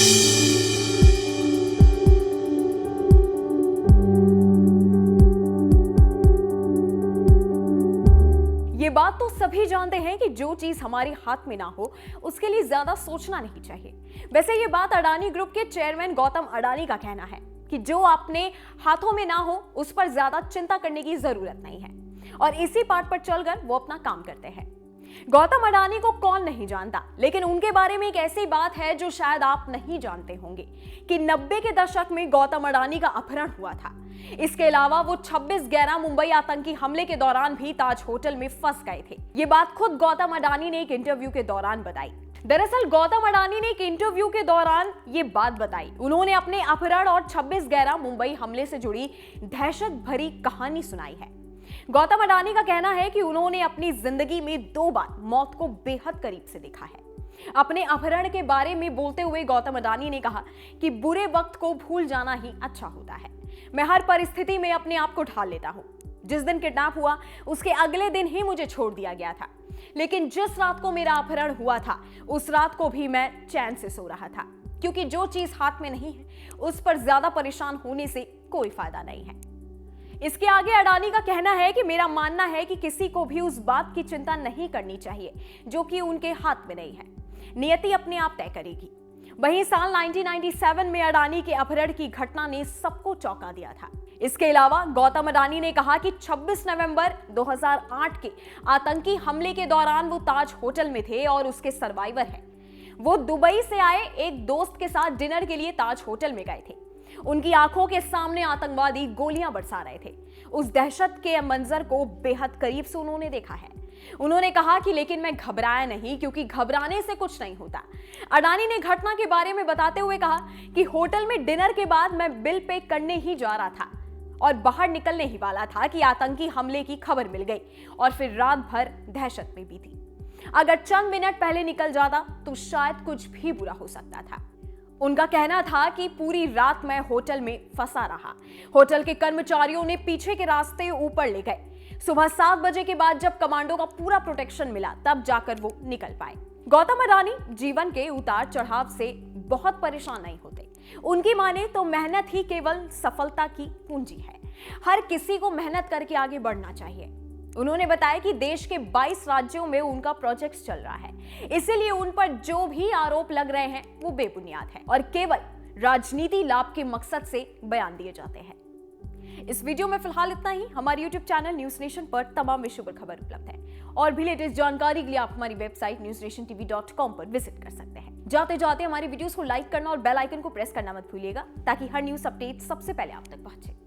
ये बात तो सभी जानते हैं कि जो चीज हमारे हाथ में ना हो उसके लिए ज्यादा सोचना नहीं चाहिए। वैसे ये बात अडानी ग्रुप के चेयरमैन गौतम अडानी का कहना है कि जो अपने हाथों में ना हो उस पर ज्यादा चिंता करने की जरूरत नहीं है और इसी पाठ पर चलकर वो अपना काम करते हैं। गौतम अडानी को कौन नहीं जानता, लेकिन उनके बारे में एक ऐसी बात है जो शायद आप नहीं जानते होंगे कि 90 के दशक में गौतम अडानी का अपहरण हुआ था। इसके अलावा वो 26/11 मुंबई आतंकी हमले के दौरान भी ताज होटल में फंस गए थे। ये बात खुद गौतम अडानी ने एक इंटरव्यू के दौरान बताई। दरअसल गौतम अडानी ने एक इंटरव्यू के दौरान ये बात बताई। उन्होंने अपने अपहरण और 26/11 मुंबई हमले से जुड़ी दहशत भरी कहानी सुनाई है। गौतम अडानी का कहना है कि उन्होंने अपनी जिंदगी में 2 बार मौत को बेहद करीब से देखा है। अपने अपहरण के बारे में बोलते हुए गौतम अडानी ने कहा कि बुरे वक्त को भूल जाना ही अच्छा होता है। मैं हर परिस्थिति में अपने आप को ढाल लेता हूं। जिस दिन किडनैप हुआ उसके अगले दिन ही मुझे छोड़ दिया गया था, लेकिन जिस रात को मेरा अपहरण हुआ था उस रात को भी मैं चैन से सो रहा था, क्योंकि जो चीज हाथ में नहीं है उस पर ज्यादा परेशान होने से कोई फायदा नहीं है। इसके आगे अडानी का कहना है कि मेरा मानना है कि किसी को भी उस बात की चिंता नहीं करनी चाहिए जो कि उनके हाथ में नहीं है। नियति अपने आप तय करेगी। वहीं साल 1997 में अडानी के अपहरण की घटना ने सबको चौंका दिया था। इसके अलावा गौतम अडानी ने कहा कि 26 नवंबर 2008 के आतंकी हमले के दौरान वो ताज होटल में थे और उसके सर्वाइवर हैं। वो दुबई से आए एक दोस्त के साथ डिनर के लिए ताज होटल में गए थे। उनकी आंखों के सामने आतंकवादी गोलियां बरसा रहे थे। उस दहशत के मंजर को बेहद करीब से उन्होंने देखा है। उन्होंने कहा कि लेकिन मैं घबराया नहीं, क्योंकि घबराने से कुछ नहीं होता। अडानी ने घटना के बारे में बताते हुए कहा कि होटल में डिनर के बाद मैं बिल पे करने ही जा रहा था और बाहर निकलने ही वाला था कि आतंकी हमले की खबर मिल गई और फिर रात भर दहशत में बीती। अगर चंद मिनट पहले निकल जाता तो शायद कुछ भी बुरा हो सकता था। उनका कहना था कि पूरी रात मैं होटल में फंसा रहा। होटल के कर्मचारियों ने पीछे के रास्ते ऊपर ले गए। सुबह 7 बजे के बाद जब कमांडो का पूरा प्रोटेक्शन मिला तब जाकर वो निकल पाए। गौतम अडानी जीवन के उतार चढ़ाव से बहुत परेशान नहीं होते। उनकी माने तो मेहनत ही केवल सफलता की पूंजी है। हर किसी को मेहनत करके आगे बढ़ना चाहिए। उन्होंने बताया कि देश के 22 राज्यों में उनका प्रोजेक्ट चल रहा है, इसीलिए उन पर जो भी आरोप लग रहे हैं वो बेबुनियाद है और केवल राजनीति लाभ के मकसद से बयान दिए जाते हैं। इस वीडियो में फिलहाल इतना ही। हमारे YouTube चैनल न्यूज नेशन पर तमाम विषयों पर खबर उपलब्ध है और भी लेटेस्ट जानकारी के लिए आप हमारी वेबसाइट newsnationtv.com पर विजिट कर सकते हैं। जाते जाते हमारी वीडियोस को लाइक करना और बेल आइकन को प्रेस करना मत भूलिएगा, ताकि हर न्यूज अपडेट सबसे पहले आप तक पहुंचे।